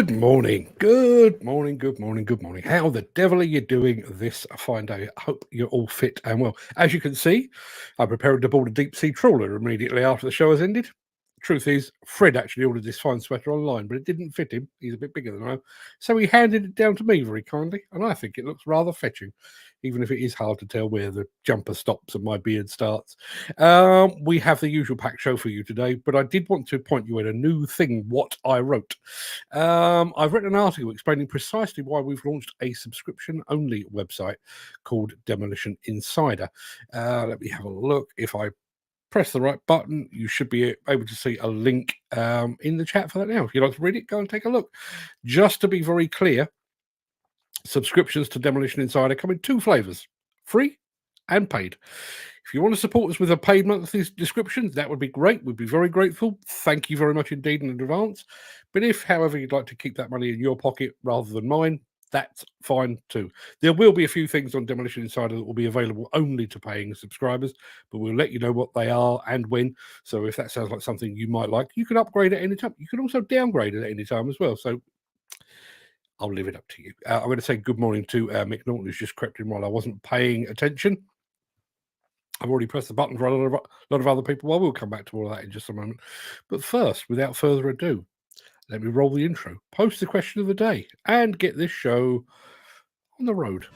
Good morning. Good morning. Good morning. Good morning. How the devil are you doing this fine day? I hope you're all fit and well. As you can see, I prepared to board a deep sea trawler immediately after the show has ended. Truth is, Fred actually ordered this fine sweater online, but it didn't fit him. He's a bit bigger than I am. So he handed it down to me very kindly, and I think it looks rather fetching, even if it is hard to tell where the jumper stops and my beard starts. We have the usual packed show for you today, but I did want to point you at a new thing, what I wrote. I've written an article explaining precisely why we've launched a subscription-only website called Demolition Insider. Let me have a look. If I press the right button, you should be able to see a link in the chat for that now. If you'd like to read it, go and take a look. Just to be very clear, subscriptions to Demolition Insider come in two flavors, free and paid. If you want to support us with a paid monthly description, that would be great. We'd be very grateful. Thank you very much indeed in advance. But if, however, you'd like to keep that money in your pocket rather than mine, that's fine too. There will be a few things on Demolition Insider that will be available only to paying subscribers, but we'll let you know what they are and when. So if that sounds like something you might like, you can upgrade at any time. You can also downgrade at any time as well. So I'll leave it up to you. I'm going to say good morning to Mick Norton, who's just crept in while I wasn't paying attention. I've already pressed the button for a lot of other people. Well, we'll come back to all of that in just a moment. But first, without further ado, let me roll the intro, post the question of the day, and get this show on the road.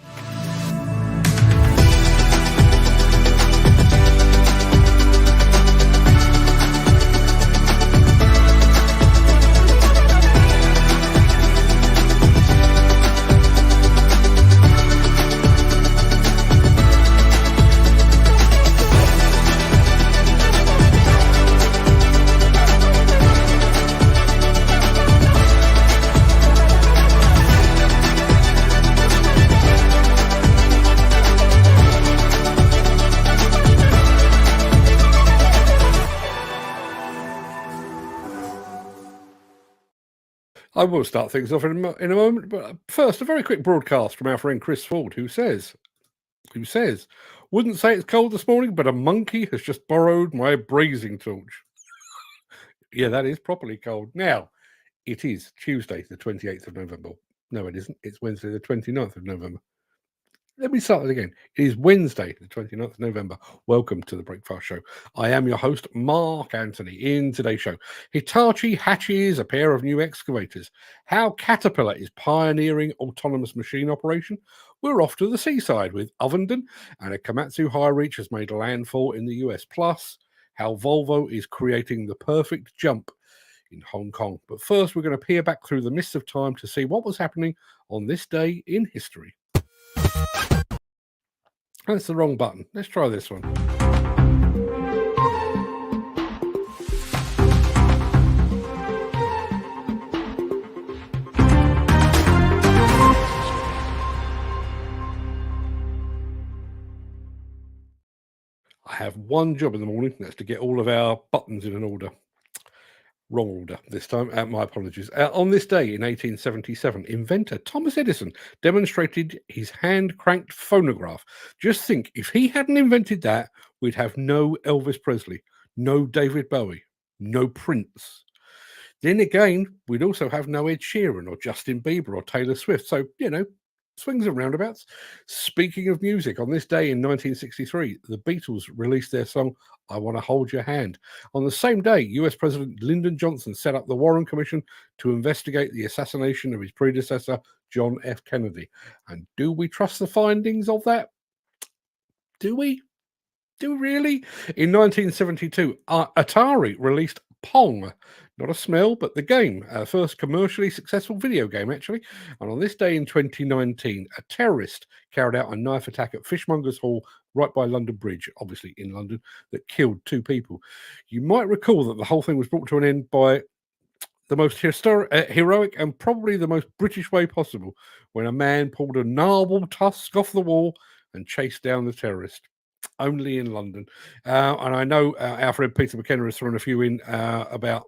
I will start things off in a moment, but first, a very quick broadcast from our friend Chris Ford, who says, wouldn't say it's cold this morning, but a monkey has just borrowed my brazing torch. Yeah, that is properly cold. Now, it is Tuesday, the 28th of November. No, it isn't. It's Wednesday, the 29th of November. Let me start it again. It is Wednesday, the 29th of November. Welcome to the Breakfast Show. I am your host, Mark Anthony. In today's show, Hitachi hatches a pair of new excavators. How Caterpillar is pioneering autonomous machine operation. We're off to the seaside with Ovenden, and a Komatsu high reach has made landfall in the US. Plus, how Volvo is creating the perfect jump in Hong Kong. But first, we're going to peer back through the mists of time to see what was happening on this day in history. That's the wrong button. Let's try this one. I have one job in the morning, that's to get all of our buttons in an order. Wrong order this time. My apologies. On this day in 1877, inventor Thomas Edison demonstrated his hand-cranked phonograph. Just think, if he hadn't invented that, we'd have no Elvis Presley, no David Bowie, no Prince. Then again, we'd also have no Ed Sheeran or Justin Bieber or Taylor Swift. So, swings and roundabouts. Speaking of music, on this day in 1963, the Beatles released their song, I Want to Hold Your Hand. On the same day, US President Lyndon Johnson set up the Warren Commission to investigate the assassination of his predecessor, John F. Kennedy. And do we trust the findings of that? Do we? Do we really? In 1972, Atari released Pong. Not a smell, but the game. First commercially successful video game, actually. And on this day in 2019, a terrorist carried out a knife attack at Fishmongers Hall right by London Bridge, obviously in London, that killed 2 people. You might recall that the whole thing was brought to an end by the most heroic and probably the most British way possible, when a man pulled a narwhal tusk off the wall and chased down the terrorist. Only in London. And I know our friend Peter McKenna has thrown a few in about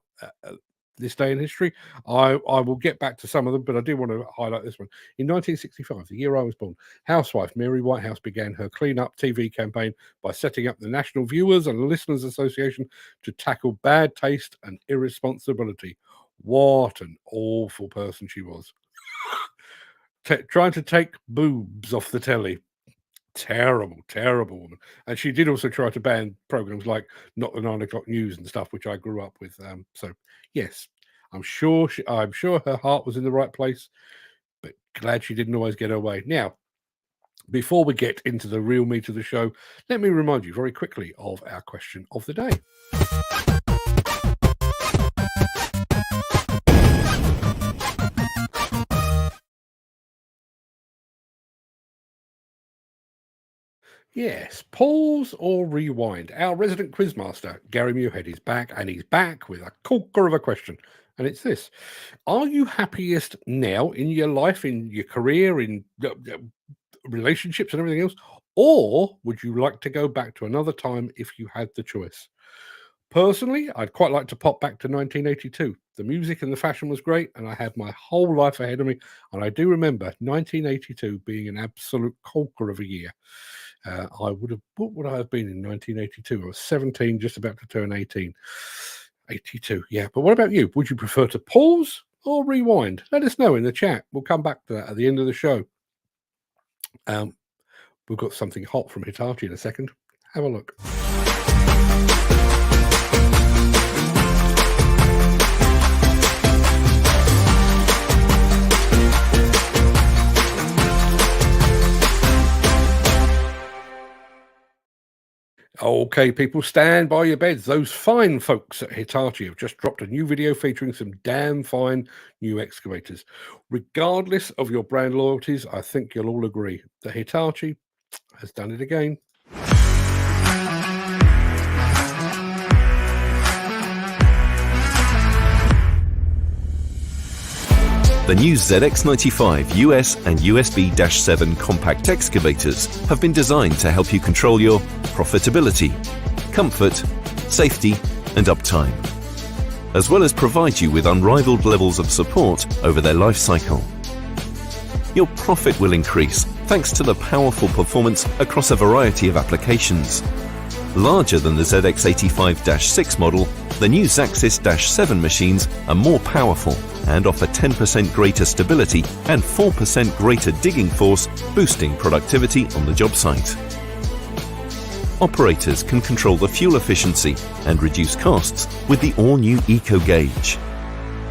this day in history. I will get back to some of them, but I do want to highlight this one. In 1965, the year I was born, housewife Mary Whitehouse began her Clean Up TV campaign by setting up the National Viewers and Listeners Association to tackle bad taste and irresponsibility. What an awful person she was. Trying to take boobs off the telly. Terrible, terrible woman. And she did also try to ban programs like Not the 9 o'clock news and stuff, which I grew up with. So yes, I'm sure her heart was in the right place, but glad she didn't always get her way. Now, before we get into the real meat of the show, let me remind you very quickly of our question of the day. Yes, pause or rewind. Our resident quizmaster, Gary Muirhead, is back, and he's back with a corker of a question. And it's this: are you happiest now in your life, in your career, in relationships and everything else? Or would you like to go back to another time if you had the choice? Personally, I'd quite like to pop back to 1982. The music and the fashion was great, and I had my whole life ahead of me. And I do remember 1982 being an absolute corker of a year. What would I have been in 1982? I was 17, just about to turn 18. 82, yeah. But what about you? Would you prefer to pause or rewind? Let us know in the chat. We'll come back to that at the end of the show. We've got something hot from Hitachi in a second. Have a look. Okay, people, stand by your beds. Those fine folks at Hitachi have just dropped a new video featuring some damn fine new excavators. Regardless of your brand loyalties, I think you'll all agree that Hitachi has done it again. The new ZX95 US and USB-7 compact excavators have been designed to help you control your profitability, comfort, safety, and uptime, as well as provide you with unrivaled levels of support over their life cycle. Your profit will increase thanks to the powerful performance across a variety of applications. Larger than the ZX85-6 model, the new Zaxis-7 machines are more powerful and offer 10% greater stability and 4% greater digging force, boosting productivity on the job site. Operators can control the fuel efficiency and reduce costs with the all-new Eco Gauge.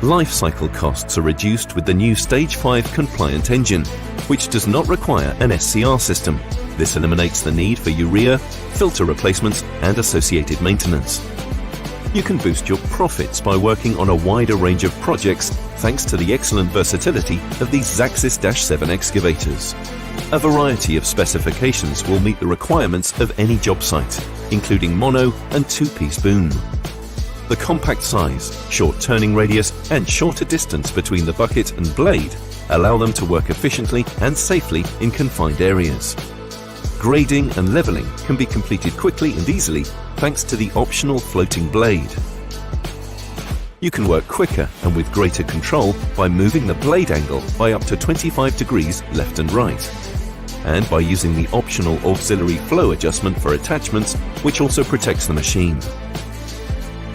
Life cycle costs are reduced with the new Stage 5 compliant engine, which does not require an SCR system. This eliminates the need for urea, filter replacements, and associated maintenance. You can boost your profits by working on a wider range of projects thanks to the excellent versatility of these Zaxis-7 excavators. A variety of specifications will meet the requirements of any job site, including mono and two-piece boom. The compact size, short turning radius, and shorter distance between the bucket and blade allow them to work efficiently and safely in confined areas. Grading and leveling can be completed quickly and easily thanks to the optional floating blade. You can work quicker and with greater control by moving the blade angle by up to 25 degrees left and right, and by using the optional auxiliary flow adjustment for attachments, which also protects the machine.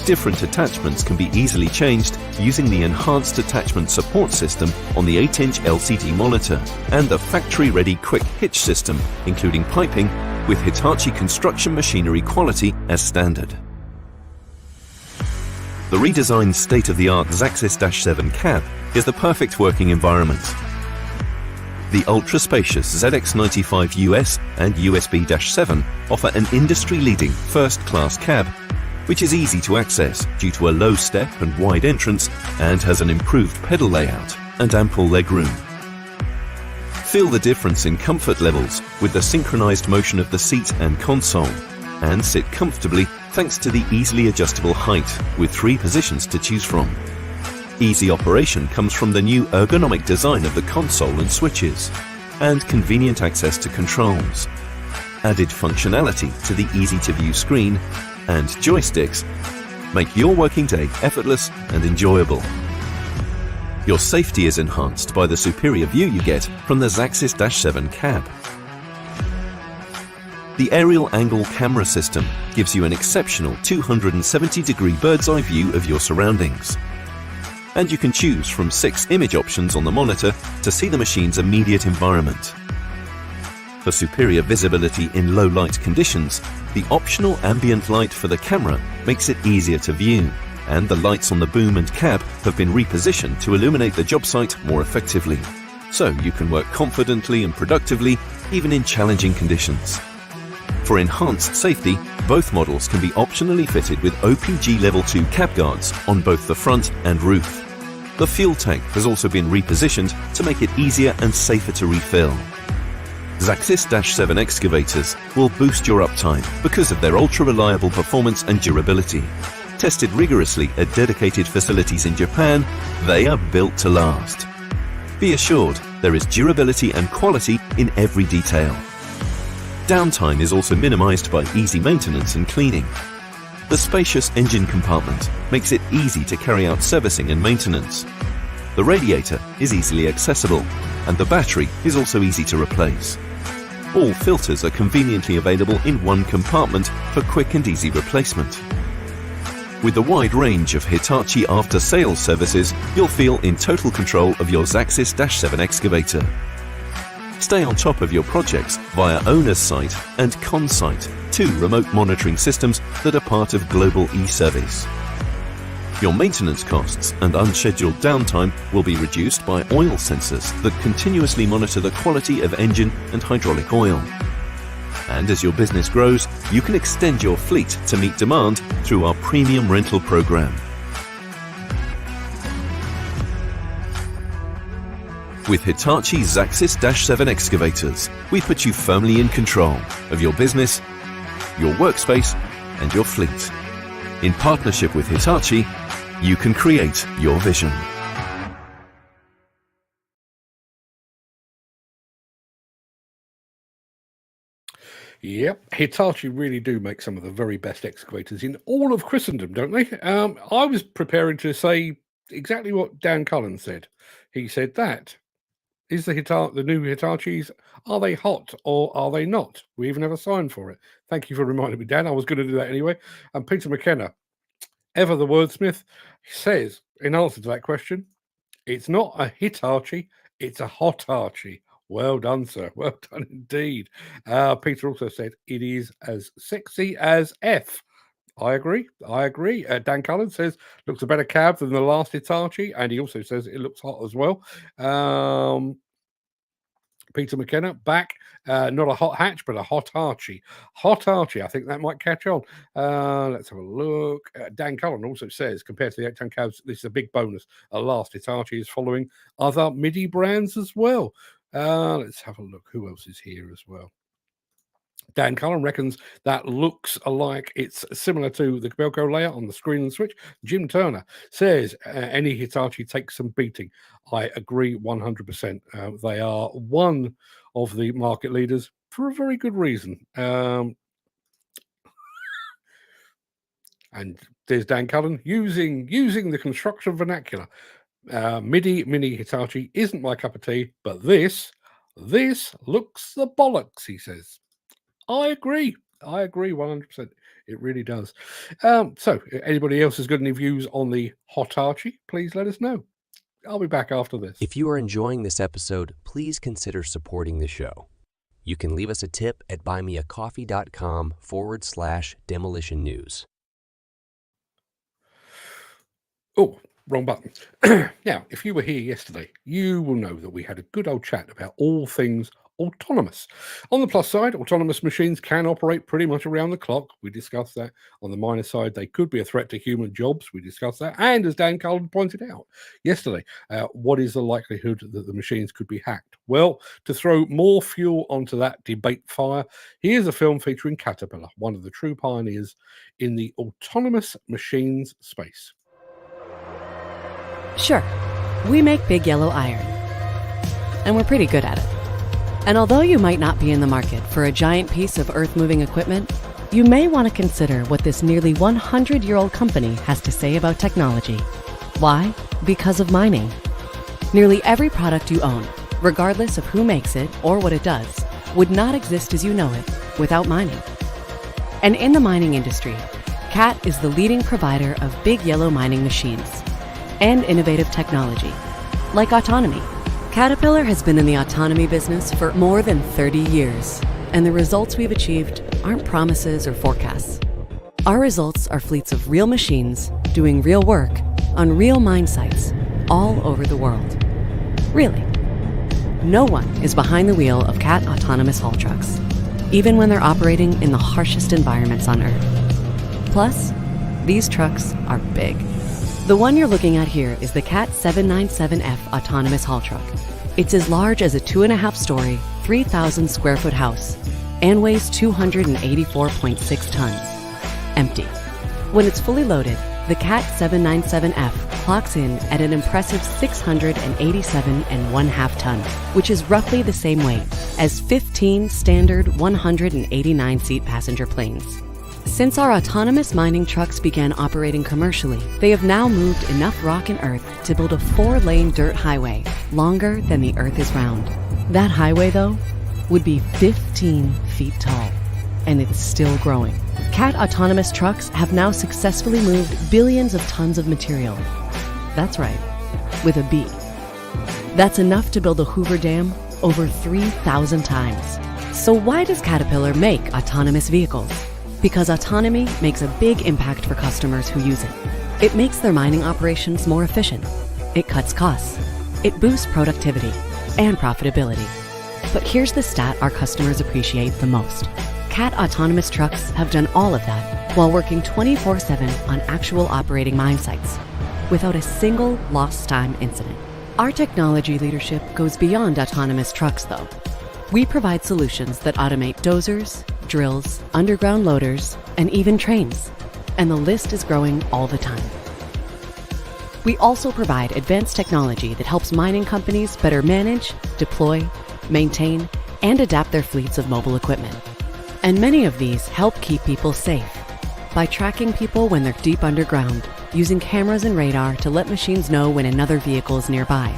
Different attachments can be easily changed using the enhanced attachment support system on the 8-inch LCD monitor and the factory-ready quick hitch system, including piping, with Hitachi construction machinery quality as standard. The redesigned state-of-the-art Zaxis-7 cab is the perfect working environment. The ultra-spacious ZX95 US and USB-7 offer an industry-leading first-class cab, which is easy to access due to a low step and wide entrance and has an improved pedal layout and ample legroom. Feel the difference in comfort levels with the synchronized motion of the seat and console, and sit comfortably thanks to the easily adjustable height with 3 positions to choose from. Easy operation comes from the new ergonomic design of the console and switches, and convenient access to controls. Added functionality to the easy-to-view screen and joysticks make your working day effortless and enjoyable. Your safety is enhanced by the superior view you get from the Zaxis-7 cab. The aerial angle camera system gives you an exceptional 270-degree bird's eye view of your surroundings. and you can choose from 6 image options on the monitor to see the machine's immediate environment. For superior visibility in low light conditions, the optional ambient light for the camera makes it easier to view, and the lights on the boom and cab have been repositioned to illuminate the job site more effectively, so you can work confidently and productively even in challenging conditions. For enhanced safety, both models can be optionally fitted with OPG Level 2 cab guards on both the front and roof. The fuel tank has also been repositioned to make it easier and safer to refill. Xaxis-7 excavators will boost your uptime because of their ultra-reliable performance and durability. Tested rigorously at dedicated facilities in Japan, they are built to last. Be assured there is durability and quality in every detail. Downtime is also minimized by easy maintenance and cleaning. The spacious engine compartment makes it easy to carry out servicing and maintenance. The radiator is easily accessible, and the battery is also easy to replace. All filters are conveniently available in one compartment for quick and easy replacement. With the wide range of Hitachi after-sales services, you'll feel in total control of your Xaxis-7 excavator. Stay on top of your projects via Owner's Site and Consite, 2 remote monitoring systems that are part of Global e-Service. Your maintenance costs and unscheduled downtime will be reduced by oil sensors that continuously monitor the quality of engine and hydraulic oil. And as your business grows, you can extend your fleet to meet demand through our premium rental program. With Hitachi Xaxis-7 excavators, we put you firmly in control of your business, your workspace, and your fleet. In partnership with Hitachi, you can create your vision. Yep, Hitachi really do make some of the very best excavators in all of Christendom, don't they? I was preparing to say exactly what Dan Cullen said. He said that. Is the new Hitachis, are they hot or are they not? We even have a sign for it. Thank you for reminding me, Dan. I was going to do that anyway. And Peter McKenna, ever the wordsmith, says, in answer to that question, it's not a Hitachi, it's a Hotachi. Well done, sir. Well done indeed. Peter also said, it is as sexy as F. I agree. Dan Cullen says, looks a better cab than the last Hitachi, and he also says it looks hot as well. Peter McKenna, back. Not a hot hatch, but a Hotachi. Hotachi, I think that might catch on. Let's have a look. Dan Cullen also says, compared to the 8-ton cabs, this is a big bonus. At last, Hitachi is following other MIDI brands as well. Let's have a look. Who else is here as well? Dan Cullen reckons that looks like it's similar to the Belco layout on the screen and switch. Jim Turner says any Hitachi takes some beating. I agree 100%. They are one of the market leaders for a very good reason. And there's Dan Cullen using the construction vernacular. MIDI Mini Hitachi isn't my cup of tea, but this looks the bollocks, he says. I agree 100%. It really does. So anybody else has got any views on the Hotachi, please let us know. I'll be back after this. If you are enjoying this episode, please consider supporting the show. You can leave us a tip at buymeacoffee.com/demolition news. Oh, wrong button. Now, if you were here yesterday, you will know that we had a good old chat about all things autonomous. On the plus side, autonomous machines can operate pretty much around the clock. We discussed that. On the minus side, they could be a threat to human jobs. We discussed that. And as Dan Cullen pointed out yesterday, what is the likelihood that the machines could be hacked? Well, to throw more fuel onto that debate fire, here's a film featuring Caterpillar, one of the true pioneers in the autonomous machines space. Sure, we make big yellow iron, and we're pretty good at it. And although you might not be in the market for a giant piece of earth-moving equipment, you may want to consider what this nearly 100-year-old company has to say about technology. Why? Because of mining. Nearly every product you own, regardless of who makes it or what it does, would not exist as you know it without mining. And in the mining industry, CAT is the leading provider of big yellow mining machines. and innovative technology, like autonomy. Caterpillar has been in the autonomy business for more than 30 years, and the results we've achieved aren't promises or forecasts. Our results are fleets of real machines doing real work on real mine sites all over the world. Really. No one is behind the wheel of Cat autonomous haul trucks, even when they're operating in the harshest environments on Earth. Plus, these trucks are big. The one you're looking at here is the Cat 797F autonomous haul truck. It's as large as a 2.5-story, 3,000 square foot house and weighs 284.6 tons. Empty. When it's fully loaded, the Cat 797F clocks in at an impressive 687.5 tons, which is roughly the same weight as 15 standard 189-seat passenger planes. Since our autonomous mining trucks began operating commercially, they have now moved enough rock and earth to build a 4-lane dirt highway longer than the Earth is round. That highway, though, would be 15 feet tall, and it's still growing. Cat autonomous trucks have now successfully moved billions of tons of material. That's right, with a B. That's enough to build a Hoover Dam over 3,000 times. So why does Caterpillar make autonomous vehicles? Because autonomy makes a big impact for customers who use it. It makes their mining operations more efficient. It cuts costs. It boosts productivity and profitability. But here's the stat our customers appreciate the most. Cat autonomous trucks have done all of that while working 24/7 on actual operating mine sites, without a single lost time incident. Our technology leadership goes beyond autonomous trucks, though. We provide solutions that automate dozers, drills, underground loaders, and even trains. And the list is growing all the time. We also provide advanced technology that helps mining companies better manage, deploy, maintain, and adapt their fleets of mobile equipment. And many of these help keep people safe by tracking people when they're deep underground, using cameras and radar to let machines know when another vehicle is nearby,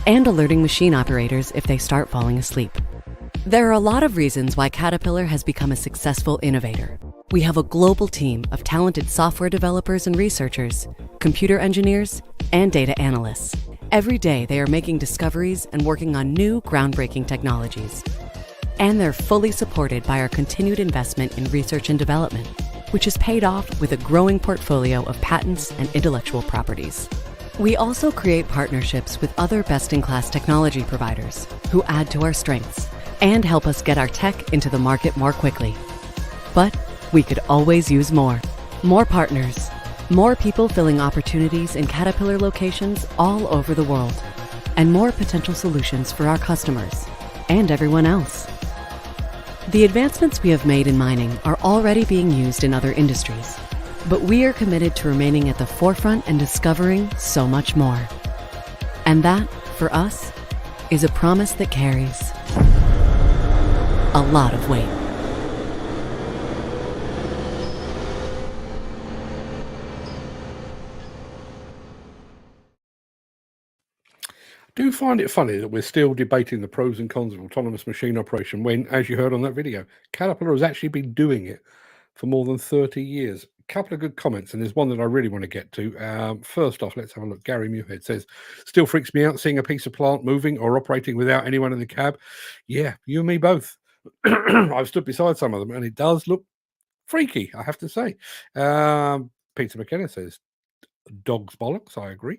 and alerting machine operators if they start falling asleep. There are a lot of reasons why Caterpillar has become a successful innovator. We have a global team of talented software developers and researchers, computer engineers, and data analysts. Every day they are making discoveries and working on new, groundbreaking technologies. And they're fully supported by our continued investment in research and development, which is paid off with a growing portfolio of patents and intellectual properties. We also create partnerships with other best-in-class technology providers who add to our strengths and help us get our tech into the market more quickly. But we could always use more. More partners, more people filling opportunities in Caterpillar locations all over the world, and more potential solutions for our customers and everyone else. The advancements we have made in mining are already being used in other industries, but we are committed to remaining at the forefront and discovering so much more. And that, for us, is a promise that carries a lot of weight. I do find it funny that we're still debating the pros and cons of autonomous machine operation when, as you heard on that video, Caterpillar has actually been doing it for more than 30 years. A couple of good comments, and there's one that I really want to get to. First off, let's have a look. Gary Muirhead says, still freaks me out seeing a piece of plant moving or operating without anyone in the cab. Yeah, you and me both. I've stood beside some of them, and it does look freaky, I have to say. Peter McKenna says, dog's bollocks, I agree.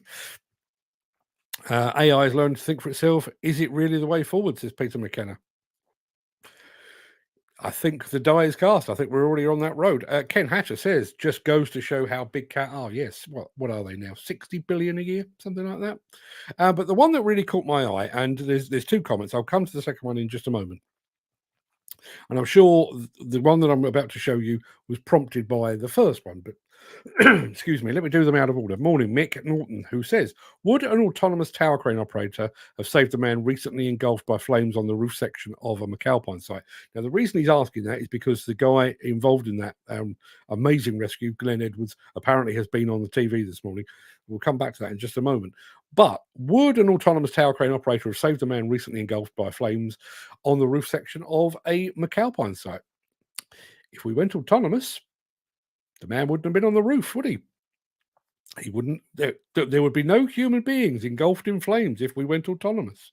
AI has learned to think for itself. Is it really the way forward, says Peter McKenna? I think the die is cast. I think we're already on that road. Ken Hatcher says, just goes to show how big cat are. Yes, what are they now? 60 billion a year? Something like that. But the one that really caught my eye, and there's two comments. I'll come to the second one in just a moment. And I'm sure the one that I'm about to show you was prompted by the first one, but excuse me, let me do them out of order. Morning, Mick Norton, who says, would an autonomous tower crane operator have saved a man recently engulfed by flames on the roof section of a McAlpine site? Now, the reason he's asking that is because the guy involved in that amazing rescue, Glenn Edwards, apparently has been on the TV this morning. We'll come back to that in just a moment. But would an autonomous tower crane operator have saved a man recently engulfed by flames on the roof section of a McAlpine site? If we went autonomous, the man wouldn't have been on the roof, would he? He wouldn't. There would be no human beings engulfed in flames if we went autonomous.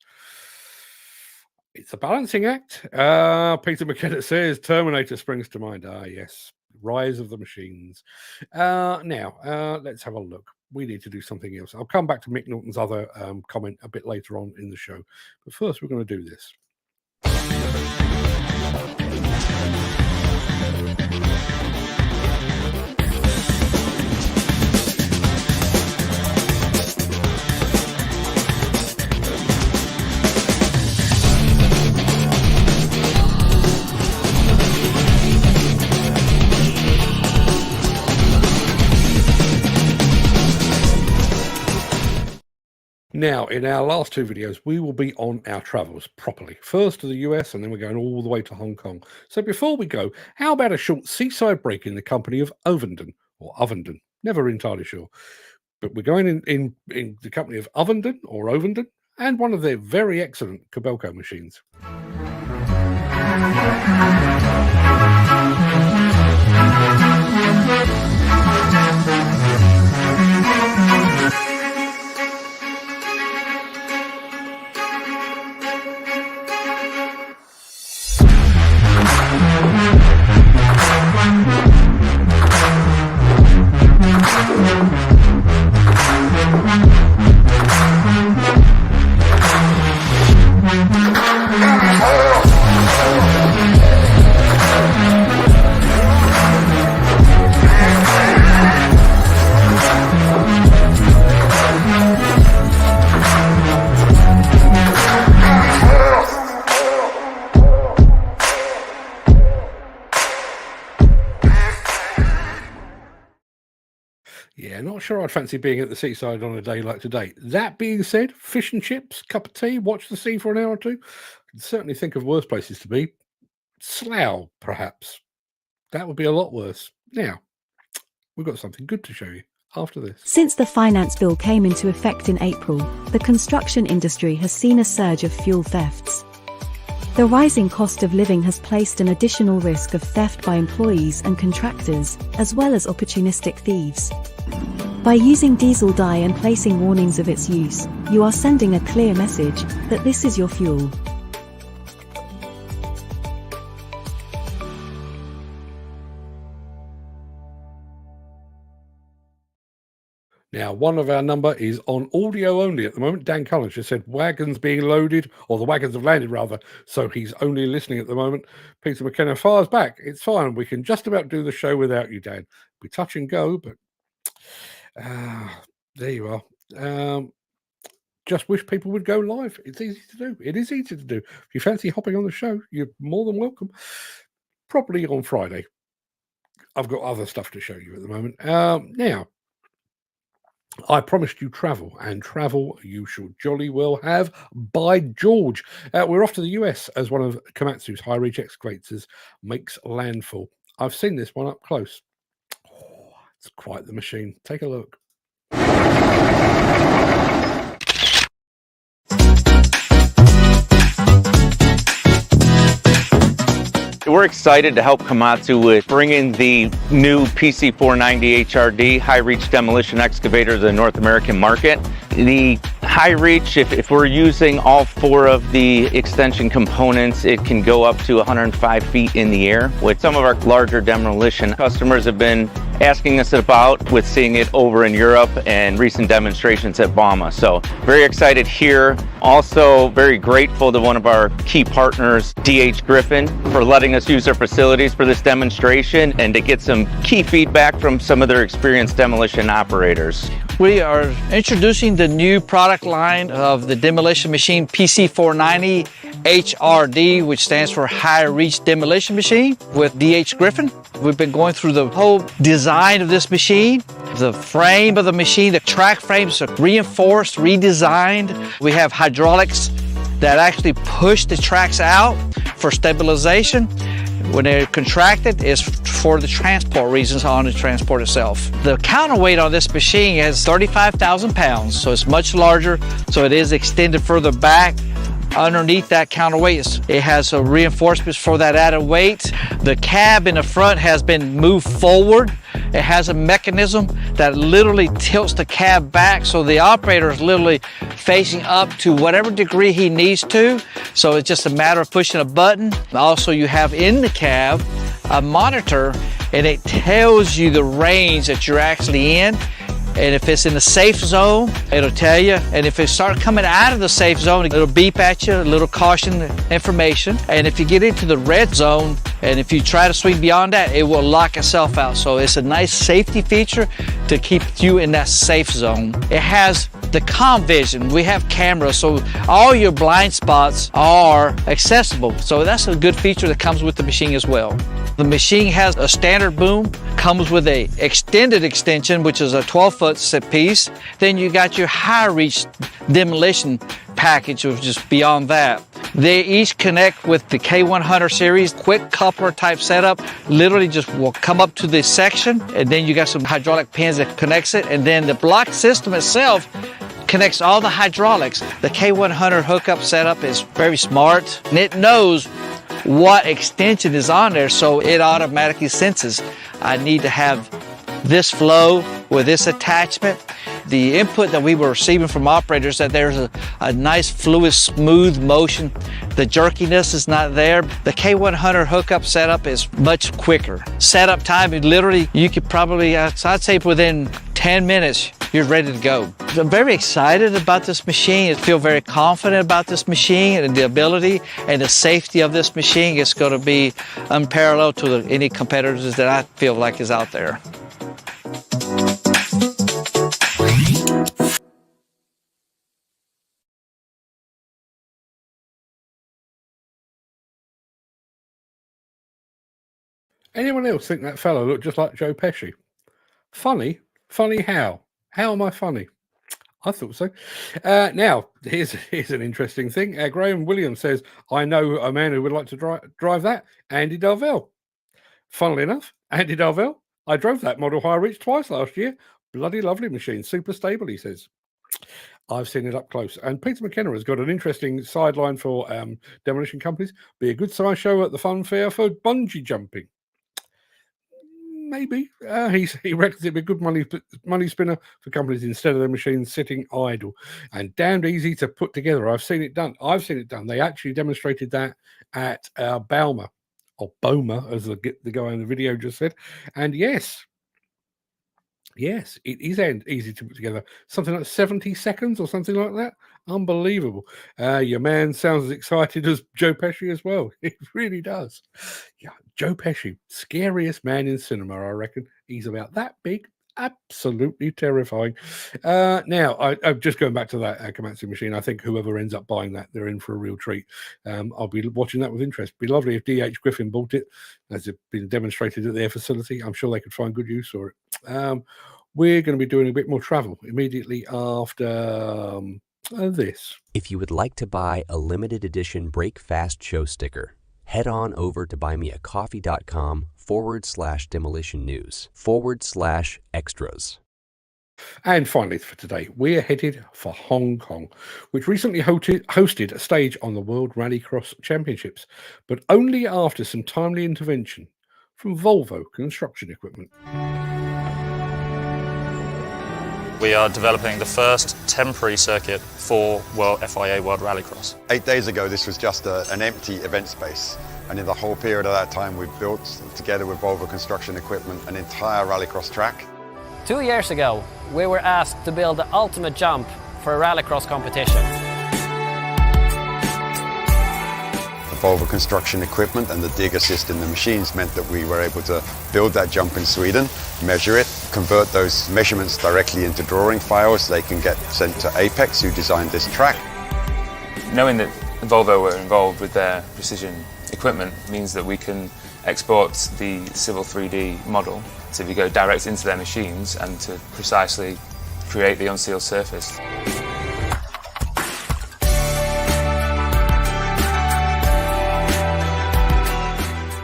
It's a balancing act. Peter McKenna says Terminator springs to mind. Ah, yes. Rise of the Machines. Now, let's have a look. We need to do something else. I'll come back to Mick Norton's other comment a bit later on in the show. But first, we're going to do this. Now, in our last two videos, we will be on our travels properly. First to the US, and then we're going all the way to Hong Kong. So before we go, how about a short seaside break in the company of Ovenden, or Ovenden? Never entirely sure. But we're going in the company of Ovenden, or Ovenden, and one of their very excellent Kobelco machines. Yeah, not sure I'd fancy being at the seaside on a day like today. That being said, fish and chips, cup of tea, watch the sea for an hour or two. I can certainly think of worse places to be. Slough, perhaps. That would be a lot worse. Now, we've got something good to show you after this. Since the finance bill came into effect in April, the construction industry has seen a surge of fuel thefts. The rising cost of living has placed an additional risk of theft by employees and contractors, as well as opportunistic thieves. By using diesel dye and placing warnings of its use, you are sending a clear message that this is your fuel. Now, one of our number is on audio only at the moment. Dan Collins just said wagons being loaded, or the wagons have landed rather, so he's only listening at the moment. Peter McKenna fires back. It's fine. We can just about do the show without you, Dan. We touch and go, but there you are. Just wish people would go live. It's easy to do. It is easy to do. If you fancy hopping on the show, you're more than welcome. Probably on Friday. I've got other stuff to show you at the moment. Now, I promised you travel, and travel you shall jolly well have, by George. We're off to the US as one of Komatsu's high-reach excavators makes landfall. I've seen this one up close. Oh, it's quite the machine. Take a look. We're excited to help Komatsu with bringing the new PC490 HRD high-reach demolition excavator to the North American market. The high-reach, if we're using all four of the extension components, it can go up to 105 feet in the air, which some of our larger demolition customers have been asking us about, with seeing it over in Europe and recent demonstrations at Bauma. So very excited here. Also very grateful to one of our key partners, DH Griffin, for letting us use their facilities for this demonstration and to get some key feedback from some of their experienced demolition operators. We are introducing the new product line of the demolition machine PC490 HRD, which stands for High Reach Demolition Machine, with DH Griffin. We've been going through the whole design of this machine. The frame of the machine, the track frames are reinforced, redesigned. We have hydraulics that actually push the tracks out for stabilization. When they're contracted, it's for the transport reasons on the transport itself. The counterweight on this machine is 35,000 pounds, so it's much larger, so it is extended further back. Underneath that counterweight, it has reinforcements for that added weight. The cab in the front has been moved forward It has a mechanism that literally tilts the cab back, so the operator is literally facing up to whatever degree he needs to. So it's just a matter of pushing a button. Also, you have in the cab a monitor, and it tells you the range that you're actually in. And if it's in the safe zone, it'll tell you. And if it starts coming out of the safe zone, it'll beep at you, a little caution information. And if you get into the red zone, and if you try to swing beyond that, it will lock itself out. So it's a nice safety feature to keep you in that safe zone. It has the comm vision. We have cameras, so all your blind spots are accessible. So that's a good feature that comes with the machine as well. The machine has a standard boom, comes with a extended extension, which is a 12-foot set piece. Then you got your high reach demolition package, which is beyond that. They each connect with the K100 series, quick coupler type setup. Literally just will come up to this section, and then you got some hydraulic pins that connects it, and then the block system itself connects all the hydraulics. The K100 hookup setup is very smart, and it knows what extension is on there, so it automatically senses I need to have this flow with this attachment. The input that we were receiving from operators that there's a nice fluid, smooth motion. The jerkiness is not there. The K100 hookup setup is much quicker. Setup time, literally, you could probably, I'd say within 10 minutes, you're ready to go. I'm very excited about this machine. I feel very confident about this machine and the ability and the safety of this machine. It's going to be unparalleled to any competitors that I feel like is out there. Anyone else think that fellow looked just like Joe Pesci? Funny? Funny how? How am I funny? I thought so. Now, here's an interesting thing. Graham Williams says, I know a man who would like to drive that, Andy Darvell. Funnily enough, Andy Darvell, I drove that model high reach twice last year. Bloody lovely machine, super stable, he says. I've seen it up close. And Peter McKenna has got an interesting sideline for demolition companies. Be a good size show at the fun fair for bungee jumping. Maybe. He reckons it'd be a good money spinner for companies instead of their machines sitting idle. And damned easy to put together. I've seen it done. They actually demonstrated that at Boma, as the guy in the video just said. And yes, it is easy to put together. Something like 70 seconds or something like that. Unbelievable. Your man sounds as excited as Joe Pesci as well. It really does. Yeah, Joe Pesci, scariest man in cinema, I reckon. He's about that big. Absolutely terrifying. Now, I'm just going back to that Komatsu machine. I think whoever ends up buying that, they're in for a real treat. I'll be watching that with interest. Be lovely if DH Griffin bought it, as it's been demonstrated at their facility. I'm sure they could find good use for it. We're going to be doing a bit more travel immediately after this. If you would like to buy a limited edition Break Fast show sticker, head on over to buymeacoffee.com/demolition news /extras. And finally for today, we're headed for Hong Kong, which recently hosted a stage on the World Rallycross Championships, but only after some timely intervention from Volvo Construction Equipment. We are developing the first temporary circuit for FIA World Rallycross. 8 days ago, this was just an empty event space. And in the whole period of that time, we've built, together with Volvo Construction Equipment, an entire rallycross track. 2 years ago, we were asked to build the ultimate jump for a rallycross competition. The Volvo Construction Equipment and the dig assist in the machines meant that we were able to build that jump in Sweden, measure it, convert those measurements directly into drawing files. They can get sent to Apex, who designed this track. Knowing that Volvo were involved with their precision equipment means that we can export the Civil 3D model to go direct into their machines and to precisely create the unsealed surface.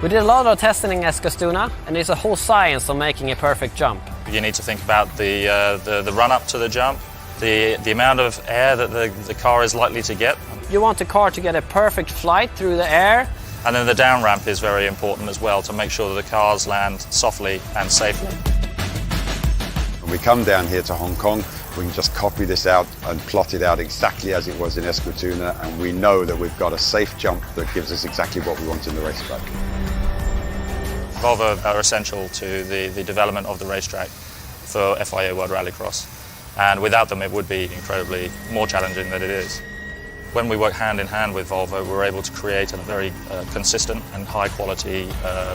We did a lot of testing in Eskilstuna, and there's a whole science on making a perfect jump. You need to think about the run-up to the jump, the amount of air that the car is likely to get. You want the car to get a perfect flight through the air. And then the down ramp is very important as well, to make sure that the cars land softly and safely. We come down here to Hong Kong, we can just copy this out and plot it out exactly as it was in Escatuna, and we know that we've got a safe jump that gives us exactly what we want in the racetrack. Volvo are essential to the development of the racetrack for FIA World Rallycross, and without them it would be incredibly more challenging than it is. When we work hand in hand with Volvo, we're able to create a very consistent and high quality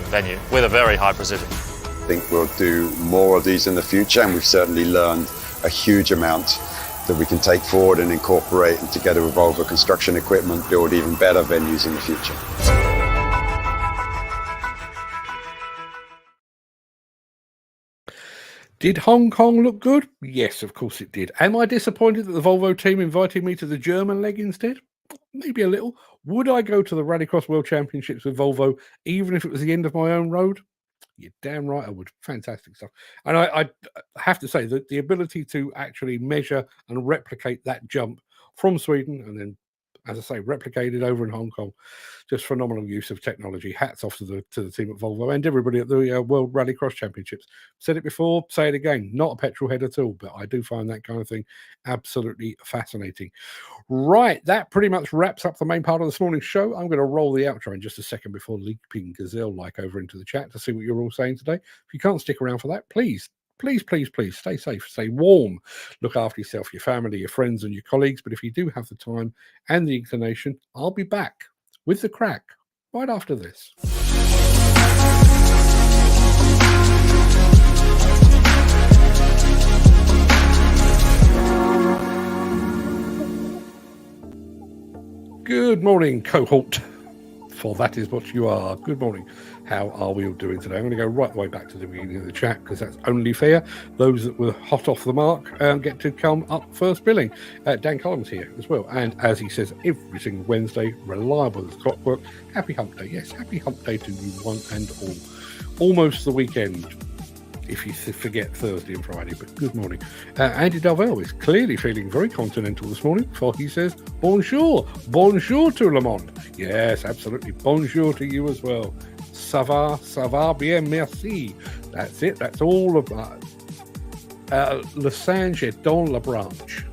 venue with a very high precision. I think we'll do more of these in the future, and we've certainly learned a huge amount that we can take forward and incorporate, and together with Volvo Construction Equipment build even better venues in the future. Did Hong Kong look good? Yes, of course it did. Am I disappointed that the Volvo team invited me to the German leg instead? Maybe a little. Would I go to the Rallycross World Championships with Volvo, even if it was the end of my own road? You're damn right I would. Fantastic stuff. And I have to say that the ability to actually measure and replicate that jump from Sweden and then, as I say, replicated over in Hong Kong, just phenomenal use of technology. Hats off to the team at Volvo and everybody at the World Rallycross Championships. Said it before, say it again. Not a petrol head at all, but I do find that kind of thing absolutely fascinating. Right, that pretty much wraps up the main part of this morning's show. I'm going to roll the outro in just a second before leaping gazelle-like over into the chat to see what you're all saying today. If you can't stick around for that, please stay safe, stay warm, look after yourself, your family, your friends and your colleagues. But if you do have the time and the inclination, I'll be back with the Craic right after this. Good morning, cohort, for that is what you are. Good morning. How are we all doing today? I'm going to go right the way back to the beginning of the chat because that's only fair. Those that were hot off the mark get to come up first billing. Dan Collins here as well. And as he says every single Wednesday, reliable as clockwork. Happy hump day. Yes, happy hump day to you one and all. Almost the weekend, if you forget Thursday and Friday, but good morning. Andy Darvell is clearly feeling very continental this morning, for he says, bonjour to Le Monde. Yes, absolutely. Bonjour to you as well. Ça va bien, merci. That's it. That's all of that. Le singe est dans la branche.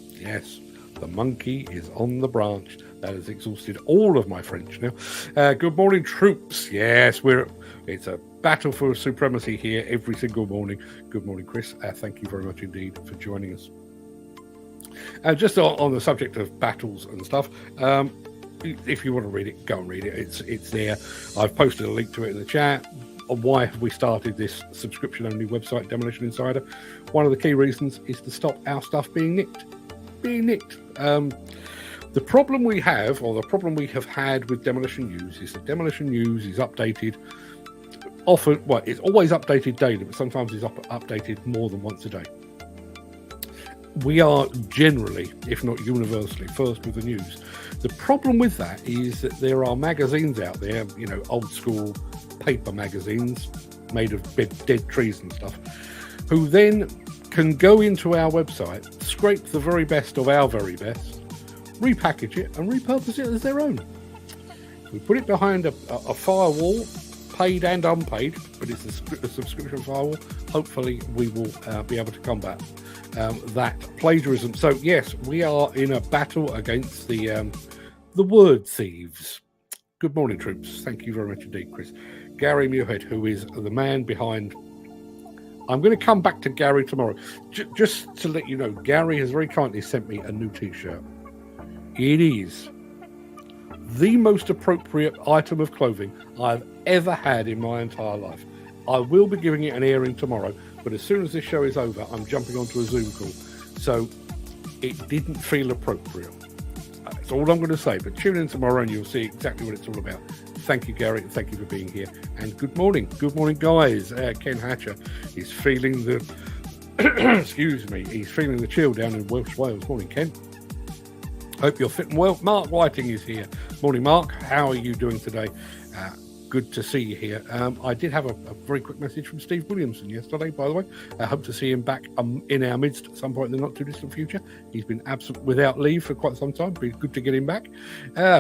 Yes, the monkey is on the branch. That has exhausted all of my French now. Good morning, troops. Yes, it's a battle for supremacy here every single morning. Good morning, Chris. Thank you very much indeed for joining us. Just on the subject of battles and stuff, if you want to read it, go and read it. It's there. I've posted a link to it in the chat. On why have we started this subscription-only website, Demolition Insider? One of the key reasons is to stop our stuff being nicked. The problem we have, or the problem we have had with Demolition News, is that Demolition News is updated often. Well, it's always updated daily, but sometimes it's updated more than once a day. We are generally, if not universally, first with the news. The problem with that is that there are magazines out there, old school paper magazines made of dead trees and stuff, who then can go into our website, scrape the very best of our very best, repackage it and repurpose it as their own. We put it behind a firewall, paid and unpaid, but it's a subscription firewall. Hopefully we will be able to combat that plagiarism. So yes, we are in a battle against the word thieves. Good morning, troops. Thank you very much indeed, Chris. Gary Muirhead, who is the man behind... I'm going to come back to Gary tomorrow. Just to let you know, Gary has very kindly sent me a new t-shirt. It is the most appropriate item of clothing I've ever had in my entire life. I will be giving it an airing tomorrow, but as soon as this show is over, I'm jumping onto a Zoom call. So it didn't feel appropriate. That's all I'm going to say, but tune in tomorrow and you'll see exactly what it's all about. Thank you, Gary. Thank you for being here. And good morning. Good morning, guys. Ken Hatcher is feeling the... excuse me. He's feeling the chill down in Welsh Wales. Morning, Ken. Hope you're fit and well. Mark Whiting is here. Morning, Mark. How are you doing today? Good to see you here. I did have a very quick message from Steve Williamson yesterday, by the way. I hope to see him back in our midst at some point in the not too distant future. He's been absent without leave for quite some time. Be good to get him back.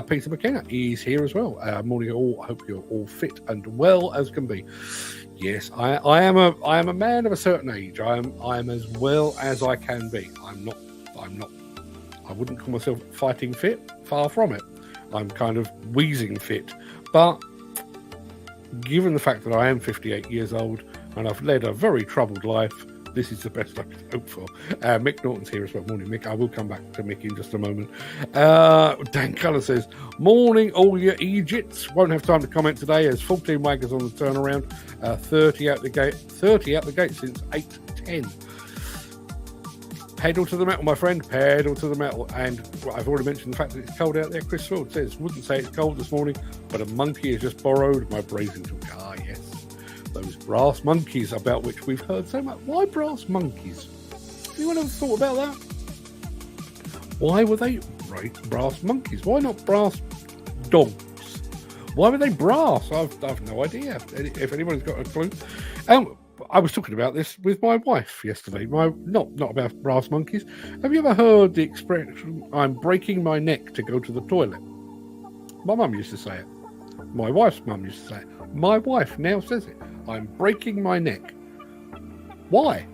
Peter McKenna is here as well. Morning all. I hope you're all fit and well as can be. Yes, I am a man of a certain age. I am as well as I can be. I'm not. I wouldn't call myself fighting fit. Far from it. I'm kind of wheezing fit, but given the fact that I am 58 years old and I've led a very troubled life, this is the best I could hope for. Mick Norton's here as well. Morning, Mick. I will come back to Mick in just a moment. Dan Cullen says, morning, all your Egypts. Won't have time to comment today as 14 waggers on the turnaround. 30 out the gate since 8:10. Pedal to the metal, my friend. Pedal to the metal. And I've already mentioned the fact that it's cold out there. Chris Ford says, wouldn't say it's cold this morning, but a monkey has just borrowed my brazing tool. Ah, yes. Those brass monkeys about which we've heard so much. Why brass monkeys? Anyone ever thought about that? Why were they brass monkeys? Why not brass dogs? Why were they brass? I've no idea. If anyone's got a clue. I was talking about this with my wife yesterday. Not about brass monkeys. Have you ever heard the expression, I'm breaking my neck to go to the toilet? My mum used to say it. My wife's mum used to say it. My wife now says it. I'm breaking my neck. Why?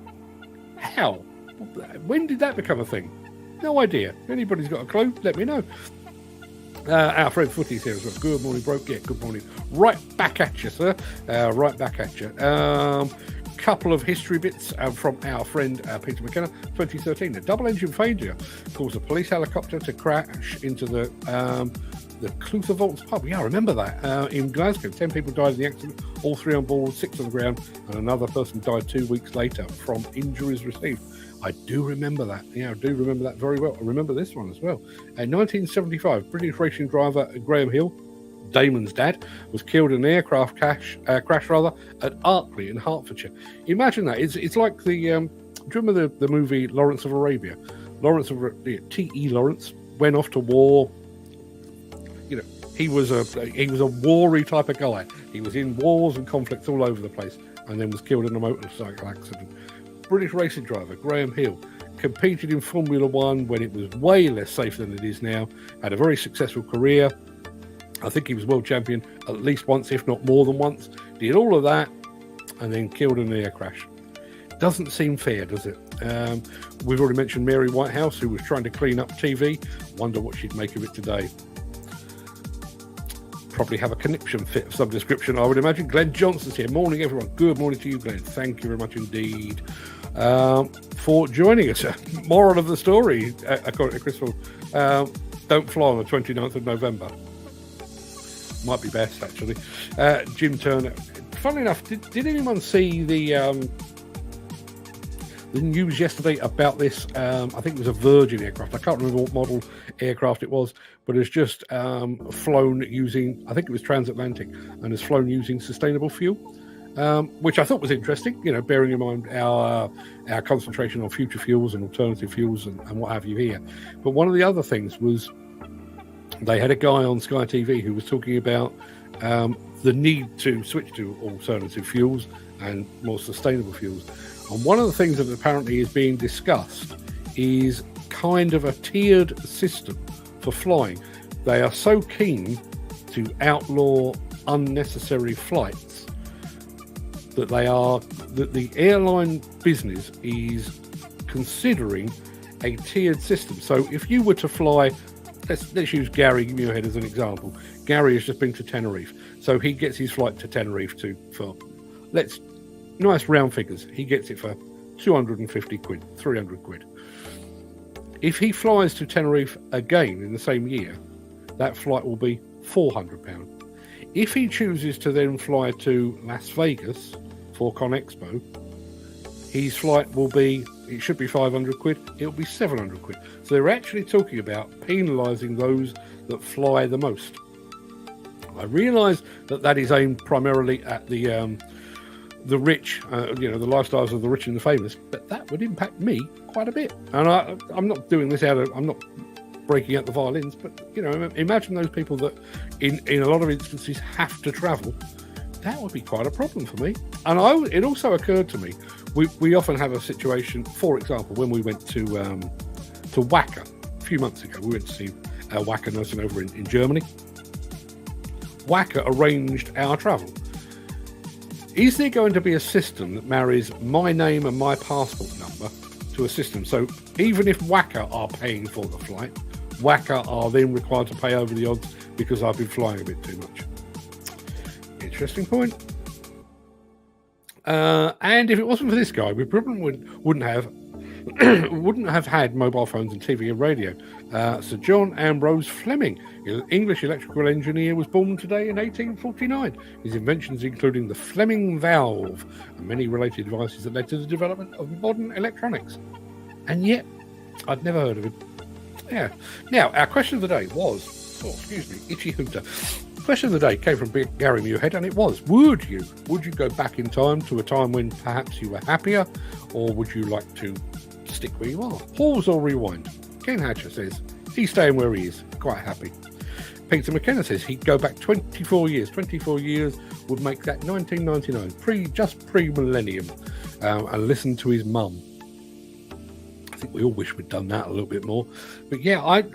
How? When did that become a thing? No idea. If anybody's got a clue, let me know. Our friend Footy's here as well. Good morning, Broke. Yeah, good morning. Right back at you, sir. Right back at you. Couple of history bits from our friend Peter McKenna. 2013, a double engine failure caused a police helicopter to crash into the Clutha Vaults pub. Yeah, I remember that. In Glasgow, 10 people died in the accident, all 3 on board, 6 on the ground, and another person died 2 weeks later from injuries received. I do remember that. Yeah, I do remember that very well. I remember this one as well. In 1975, British racing driver Graham Hill, Damon's dad, was killed in an aircraft crash at Arkley in Hertfordshire. Imagine that. It's like the. Do you remember the movie Lawrence of Arabia? T.E. Lawrence went off to war. You know, he was a war-y type of guy. He was in wars and conflicts all over the place, and then was killed in a motorcycle accident. British racing driver Graham Hill competed in Formula One when it was way less safe than it is now. Had a very successful career. I think he was world champion at least once, if not more than once. Did all of that and then killed in an air crash. Doesn't seem fair, does it? We've already mentioned Mary Whitehouse, who was trying to clean up TV. Wonder what she'd make of it today. Probably have a conniption fit of some description, I would imagine. Glenn Johnson's here. Morning, everyone. Good morning to you, Glenn. Thank you very much indeed for joining us. Moral of the story, according to Crystal, don't fly on the 29th of November. Might be best, actually. Jim Turner. Funnily enough, did anyone see the news yesterday about this? I think it was a Virgin aircraft. I can't remember what model aircraft it was, but it's just flown using, I think it was transatlantic, and has flown using sustainable fuel, which I thought was interesting, you know, bearing in mind our concentration on future fuels and alternative fuels and what have you here. But one of the other things was they had a guy on Sky TV who was talking about the need to switch to alternative fuels and more sustainable fuels. And one of the things that apparently is being discussed is kind of a tiered system for flying. They are so keen to outlaw unnecessary flights that the airline business is considering a tiered system. So if you were to fly, let's use Gary Muirhead as an example. Gary has just been to Tenerife, so he gets his flight to Tenerife for nice round figures. He gets it for 250 quid, 300 quid. If he flies to Tenerife again in the same year, that flight will be £400. If he chooses to then fly to Las Vegas for ConExpo, his flight will be, it should be 500 quid, it'll be 700 quid. So they're actually talking about penalising those that fly the most. I realise that is aimed primarily at the rich, the lifestyles of the rich and the famous, but that would impact me quite a bit. And I'm not doing this I'm not breaking out the violins. But, you know, imagine those people that in a lot of instances have to travel. That would be quite a problem for me. And it also occurred to me, we often have a situation, for example, when we went to Wacker a few months ago, we went to see Wacker nursing over in Germany. Wacker arranged our travel. Is there going to be a system that marries my name and my passport number to a system? So even if Wacker are paying for the flight, Wacker are then required to pay over the odds because I've been flying a bit too much. Interesting point. And if it wasn't for this guy, we probably wouldn't have had mobile phones and TV and radio. Sir John Ambrose Fleming, English electrical engineer, was born today in 1849. His inventions including the Fleming valve and many related devices that led to the development of modern electronics. And yet, I'd never heard of him. Yeah. Now, our question of the day was, itchy hooter. Question of the day came from Gary Muirhead, and it was, would you go back in time to a time when perhaps you were happier, or would you like to stick where you are? Pause or rewind? Ken Hatcher says he's staying where he is, quite happy. Peter McKenna says he'd go back 24 years. 24 years would make that 1999, just pre-millennium, and listen to his mum. I think we all wish we'd done that a little bit more. But yeah, I've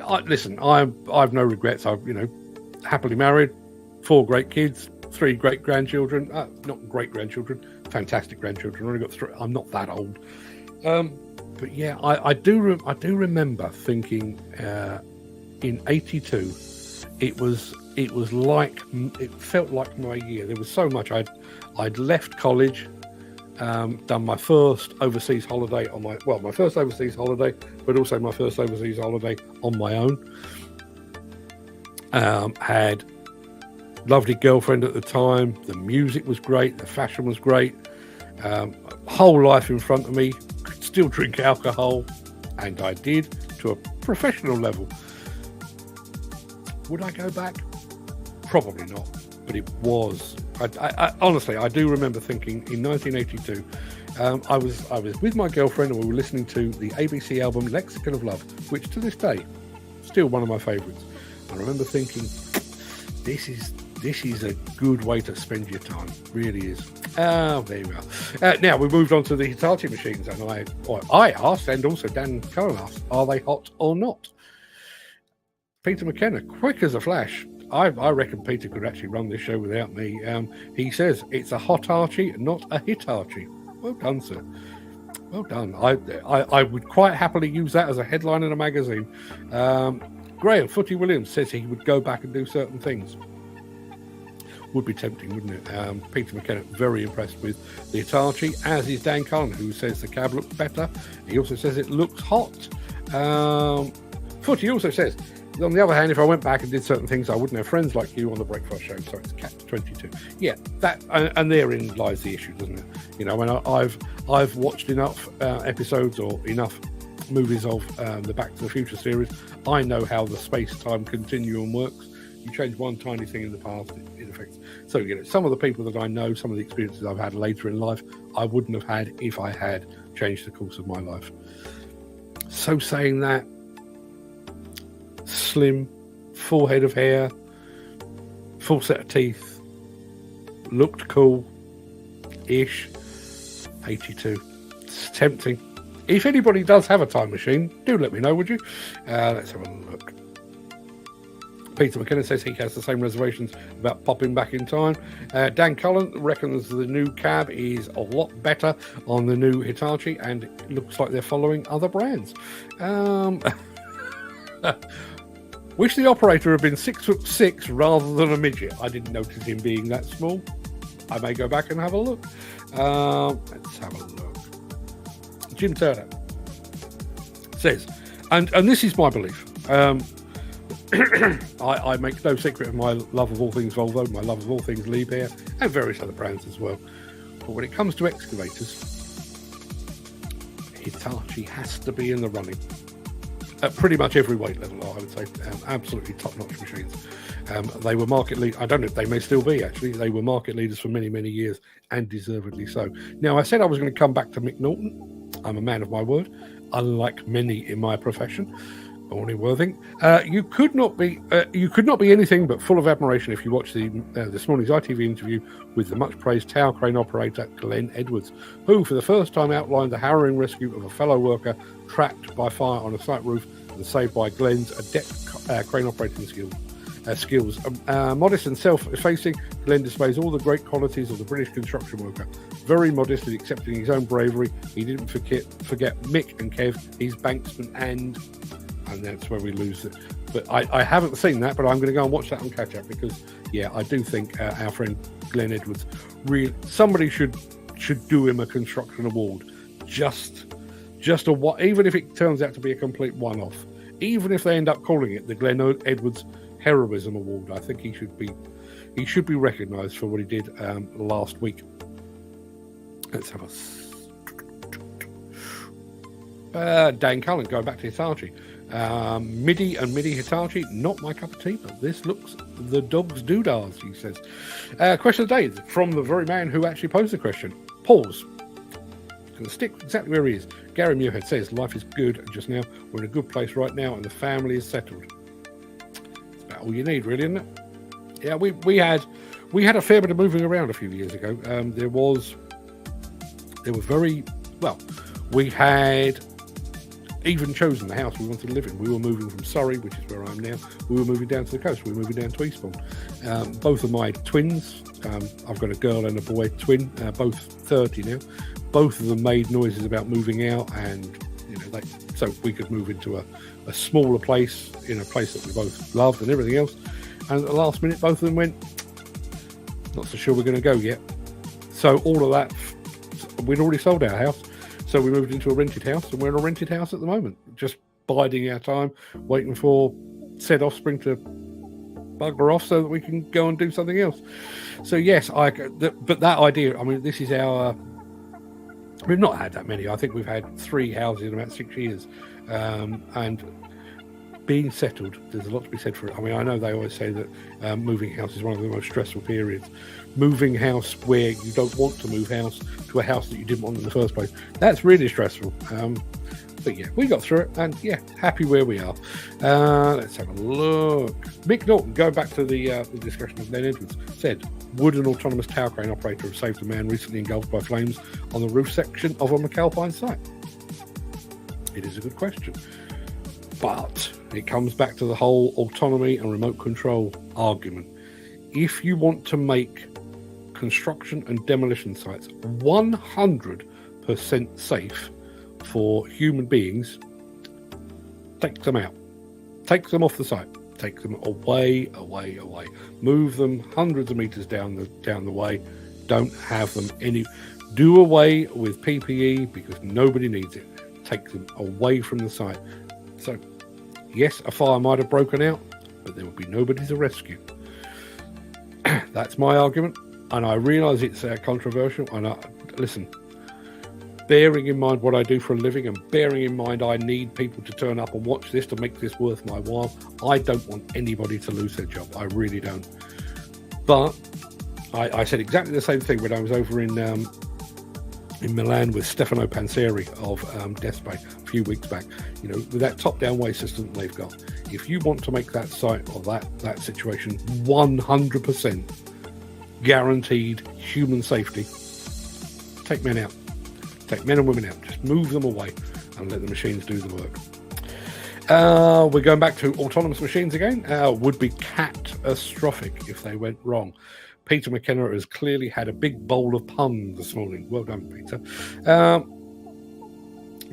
no regrets. I've, happily married, 4 great kids, 3 great grandchildren. Not great grandchildren, fantastic grandchildren. I've only got 3. I'm not that old. But yeah, I do remember thinking in '82, it felt like my year. There was so much. I'd left college, done my first overseas holiday my first overseas holiday, but also my first overseas holiday on my own. Had lovely girlfriend at the time. The music was great. The fashion was great. Whole life in front of me. Could still drink alcohol, and I did to a professional level. Would I go back? Probably not. But it was. I honestly, I do remember thinking in 1982. I was with my girlfriend, and we were listening to the ABC album Lexicon of Love, which to this day, still one of my favourites. I remember thinking, this is a good way to spend your time. Really is. Oh, there you are. Now, we moved on to the Hitachi machines, and I asked, and also Dan Cullen asked, are they hot or not? Peter McKenna, quick as a flash. I reckon Peter could actually run this show without me. He says, it's a Hot-Archie, not a Hitachi. Well done, sir. Well done. I would quite happily use that as a headline in a magazine. Graham Footy Williams says he would go back and do certain things. Would be tempting, wouldn't it? Peter McKenna, very impressed with the Hitachi, as is Dan Cullen, who says the cab looks better. He also says it looks hot. Footy also says, on the other hand, if I went back and did certain things, I wouldn't have friends like you on the Breakfast Show. So it's Cat 22. Yeah, that and therein lies the issue, doesn't it? When I've watched enough episodes or enough movies of the Back to the Future series, I know how the space-time continuum works. You change one tiny thing in the past, it affects. So, some of the people that I know, some of the experiences I've had later in life, I wouldn't have had if I had changed the course of my life. So saying that, slim, full head of hair, full set of teeth, looked cool-ish, 82. It's tempting. If anybody does have a time machine, do let me know, would you? Let's have a look. Peter McKenna says he has the same reservations about popping back in time. Dan Cullen reckons the new cab is a lot better on the new Hitachi, and it looks like they're following other brands. Wish the operator had been 6'6" rather than a midget. I didn't notice him being that small. I may go back and have a look. Let's have a look. Jim Turner says, and this is my belief. I make no secret of my love of all things Volvo, my love of all things Liebherr, and various other brands as well. But when it comes to excavators, Hitachi has to be in the running at pretty much every weight level. I would say absolutely top-notch machines. They were market leaders. I don't know if they may still be, actually. They were market leaders for many, many years, and deservedly so. Now, I said I was going to come back to Mick Norton. I'm a man of my word, unlike many in my profession. Morning, Worthing. You could not be anything but full of admiration if you watched this morning's ITV interview with the much praised tower crane operator Glenn Edwards, who for the first time outlined the harrowing rescue of a fellow worker trapped by fire on a site roof and saved by Glenn's adept crane operating skills. Modest and self-effacing, Glenn displays all the great qualities of the British construction worker. Very modest in accepting his own bravery. He didn't forget Mick and Kev, his banksman, and that's where we lose it. But I haven't seen that, but I'm going to go and watch that on catch up because, yeah, I do think our friend Glenn Edwards, somebody should do him a construction award. Just a what, even if it turns out to be a complete one-off, even if they end up calling it the Glenn Edwards Heroism Award, I think he should be recognised for what he did last week. Let's have Dan Cullen going back to Hitachi. MIDI and MIDI Hitachi, not my cup of tea, but this looks the dog's doodahs, he says. Question of the day from the very man who actually posed the question. Pause. Going to stick exactly where he is. Gary Muirhead says, life is good just now. We're in a good place right now and the family is settled. It's about all you need, really, isn't it? Yeah, we had a fair bit of moving around a few years ago. We had even chosen the house we wanted to live in. We were moving from Surrey, which is where I am now. We were moving down to the coast. We were moving down to Eastbourne. Both of my twins, I've got a girl and a boy twin, both 30 now. Both of them made noises about moving out, and so we could move into a smaller place, in a place that we both loved and everything else. And at the last minute, both of them went, not so sure we're going to go yet. So all of that, we'd already sold our house. So we moved into a rented house, and we're in a rented house at the moment, just biding our time, waiting for said offspring to bugger off so that we can go and do something else. So yes, but that idea, I mean, this is we've not had that many. I think we've had 3 houses in about 6 years. And being settled, there's a lot to be said for it. I mean, I know they always say that moving house is one of the most stressful periods. Moving house where you don't want to move house to a house that you didn't want in the first place, that's really stressful. But yeah, we got through it, and yeah, happy where we are. Let's have a look. Mick Norton, going back to the discussion of Glenn Edwards, said, would an autonomous tower crane operator have saved a man recently engulfed by flames on the roof section of a McAlpine site? It is a good question. But it comes back to the whole autonomy and remote control argument. If you want to make construction and demolition sites 100% safe for human beings, take them out. Take them off the site. Take them away. Move them hundreds of meters down the way. Don't have them do away with PPE because nobody needs it. Take them away from the site. So, yes, a fire might have broken out, but there would be nobody to rescue. That's my argument, and I realise it's controversial. And listen, bearing in mind what I do for a living, and bearing in mind I need people to turn up and watch this to make this worth my while, I don't want anybody to lose their job. I really don't. But I said exactly the same thing when I was over in Milan with Stefano Panzeri of Despe a few weeks back. With that top-down way system they've got, if you want to make that site or that situation 100% guaranteed human safety, take men out. Take men and women out. Just move them away and let the machines do the work. We're going back to autonomous machines again. Would be catastrophic if they went wrong. Peter McKenna has clearly had a big bowl of puns this morning. Well done, Peter.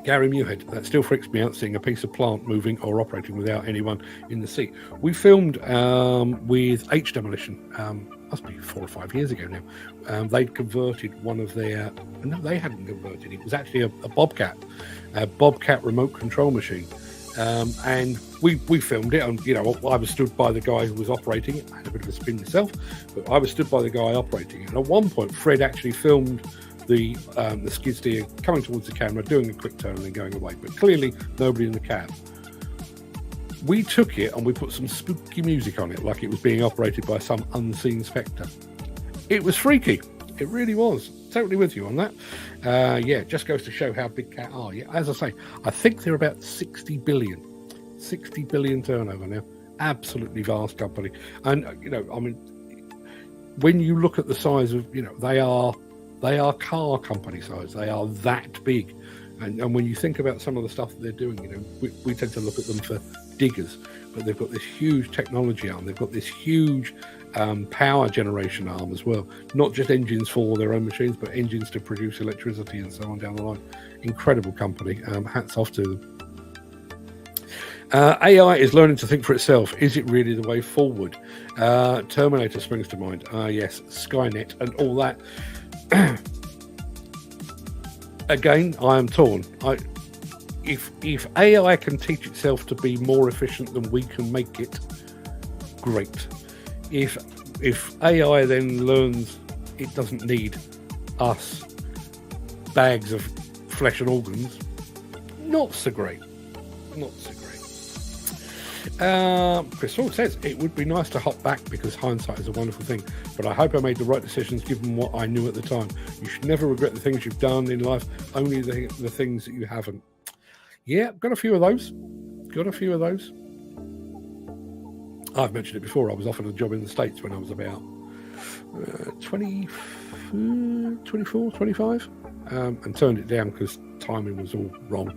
Gary Muirhead, that still freaks me out seeing a piece of plant moving or operating without anyone in the seat. We filmed with H Demolition, must be 4 or 5 years ago now. They'd converted one of their... No, they hadn't converted. It was actually a Bobcat remote control machine. And we filmed it, and I was stood by the guy who was operating it. I had a bit of a spin myself, but I was stood by the guy operating it. And at one point, Fred actually filmed the skid steer coming towards the camera, doing a quick turn and then going away. But clearly, nobody in the cab. We took it and we put some spooky music on it, like it was being operated by some unseen spectre. It was freaky. It really was. Totally with you on that. Yeah, just goes to show how big cat are. Yeah, as I say, I think they're about 60 billion. 60 billion turnover now. Absolutely vast company. And, I mean, when you look at the size of, they are car company size. They are that big. And when you think about some of the stuff that they're doing, we tend to look at them for diggers, but they've got this huge technology arm. They've got this huge power generation arm as well. Not just engines for their own machines, but engines to produce electricity and so on down the line. Incredible company. Hats off to them. AI is learning to think for itself. Is it really the way forward? Terminator springs to mind. Yes, Skynet and all that. Again, I am torn. If AI can teach itself to be more efficient than we can make it, great. If AI then learns it doesn't need us bags of flesh and organs, not so great. Not so great. Chris Ford says, it would be nice to hop back because hindsight is a wonderful thing, but I hope I made the right decisions given what I knew at the time. You should never regret the things you've done in life, only the things that you haven't. Yeah, got a few of those. I've mentioned it before. I was offered a job in the States when I was about 24, 25, and turned it down because timing was all wrong.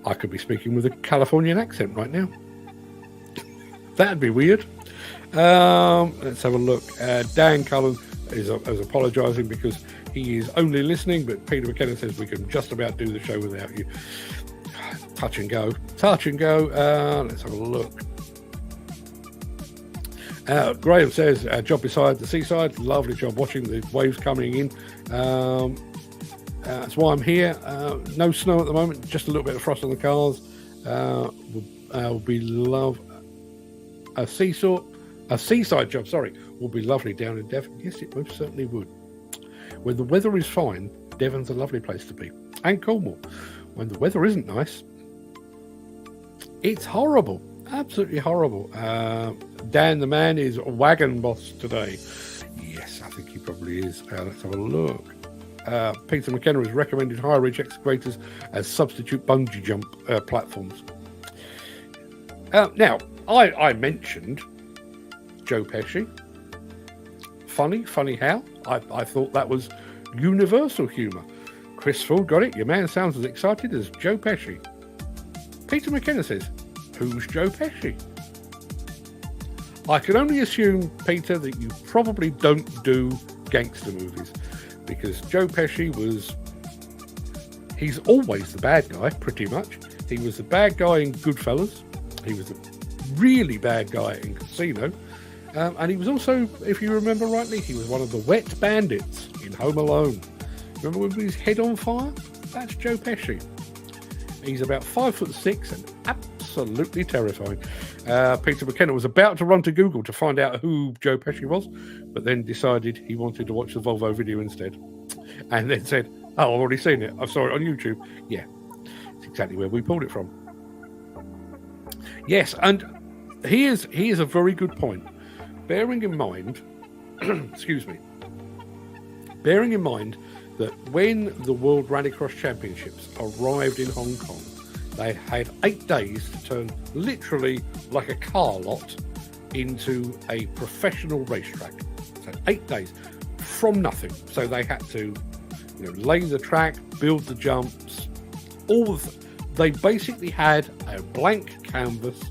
I could be speaking with a Californian accent right now. That'd be weird. Let's have a look. Dan Cullen is apologising because he is only listening, but Peter McKenna says we can just about do the show without you. Touch and go. Let's have a look. Graham says, job beside the seaside. Lovely job watching the waves coming in. That's why I'm here. No snow at the moment, just a little bit of frost on the cars. Will be love. A seaside job, will be lovely down in Devon. Yes, it most certainly would. When the weather is fine, Devon's a lovely place to be. And Cornwall. When the weather isn't nice, it's horrible. Absolutely horrible. Dan the man is a wagon boss today. Yes, I think he probably is. Let's have a look. Peter McKenna has recommended high reach excavators as substitute bungee jump platforms. Now, I mentioned Joe Pesci. Funny how? I thought that was universal humour. Chris Ford got it. Your man sounds as excited as Joe Pesci. Peter McKenna says, who's Joe Pesci? I can only assume, Peter, that you probably don't do gangster movies, because Joe Pesci he's always the bad guy, pretty much. He was the bad guy in Goodfellas. He was the really bad guy in Casino. And he was also, if you remember rightly, he was one of the wet bandits in Home Alone. Remember with his head on fire? That's Joe Pesci. He's about 5'6" and absolutely terrifying. Peter McKenna was about to run to Google to find out who Joe Pesci was, but then decided he wanted to watch the Volvo video instead. And then said, oh, I've already seen it. I saw it on YouTube. Yeah, it's exactly where we pulled it from. Yes, and he is a very good point. Bearing in mind, bearing in mind that when the World Rallycross Championships arrived in Hong Kong, they had 8 days to turn literally like a car lot into a professional racetrack. So 8 days from nothing. So they had to lay the track, build the jumps, they basically had a blank canvas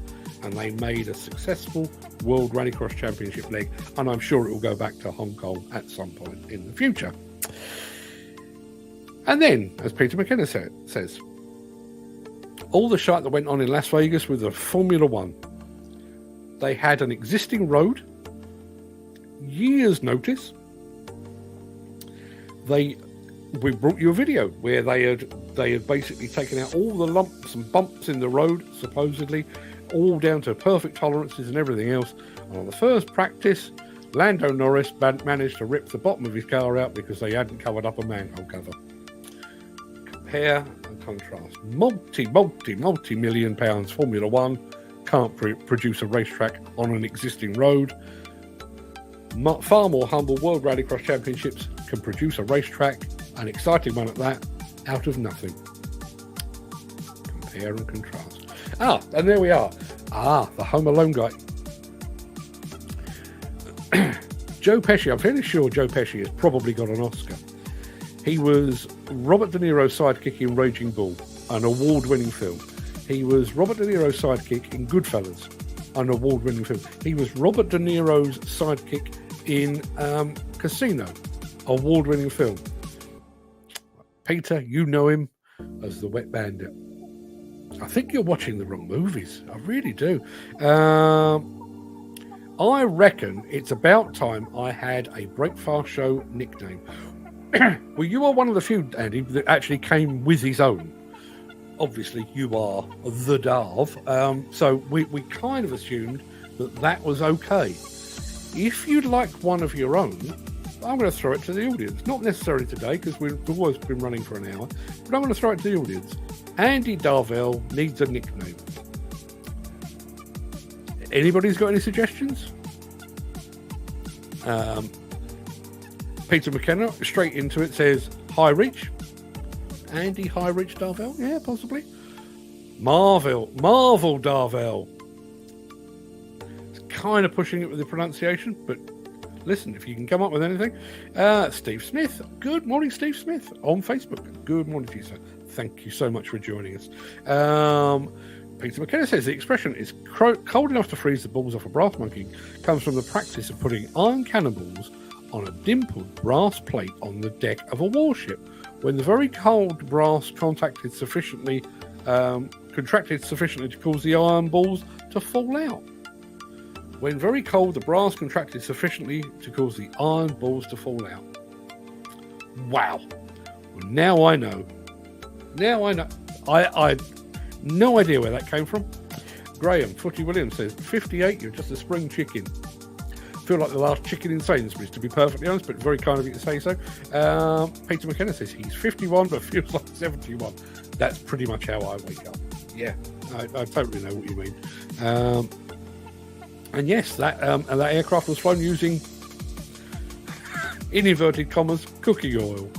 and they made a successful World Rallycross Championship leg, and I'm sure it will go back to Hong Kong at some point in the future. And then, as Peter McKenna says, all the shite that went on in Las Vegas with the Formula One, they had an existing road, years' notice. We brought you a video where they had basically taken out all the lumps and bumps in the road, supposedly, all down to perfect tolerances and everything else. And on the first practice, Lando Norris managed to rip the bottom of his car out because they hadn't covered up a manhole cover. Compare and contrast. Multi-million pounds Formula One can't produce a racetrack on an existing road. Far more humble World Rallycross Championships can produce a racetrack, an exciting one at that, out of nothing. Compare and contrast. And there we are. The Home Alone guy. Joe Pesci. I'm fairly sure Joe Pesci has probably got an Oscar. He was Robert De Niro's sidekick in Raging Bull, an award-winning film. He was Robert De Niro's sidekick in Goodfellas, an award-winning film. He was Robert De Niro's sidekick in Casino, award-winning film. Peter, you know him as the Wet Bandit. I think you're watching the wrong movies. I really do. I reckon it's about time I had a Breakfast Show nickname. Well, you are one of the few, Andy, that actually came with his own. Obviously, you are the Darv. So we kind of assumed that was okay. If you'd like one of your own, I'm going to throw it to the audience. Not necessarily today, because we've always been running for an hour, but I'm going to throw it to the audience. Andy Darvell needs a nickname. Anybody's got any suggestions? Peter McKenna, straight into it, says High Reach. Andy High Reach Darvell? Yeah, possibly. Marvel Darvell. It's kind of pushing it with the pronunciation, but listen, if you can come up with anything. Steve Smith. Good morning, Steve Smith, on Facebook. Good morning to you, sir. Thank you so much for joining us. Peter McKenna says the expression is cold enough to freeze the balls off a brass monkey comes from the practice of putting iron cannonballs on a dimpled brass plate on the deck of a warship. When the very cold brass contracted sufficiently to cause the iron balls to fall out. When very cold, the brass contracted sufficiently to cause the iron balls to fall out. Wow. Well, now I know. I no idea where that came from. Graham, Footy Williams says, 58, you're just a spring chicken. Feel like the last chicken in Sainsbury's, to be perfectly honest, but very kind of you to say so. Peter McKenna says he's 51 but feels like 71. That's pretty much how I wake up. Yeah, I totally know what you mean. And yes, that aircraft was flown using, in inverted commas, cooking oil.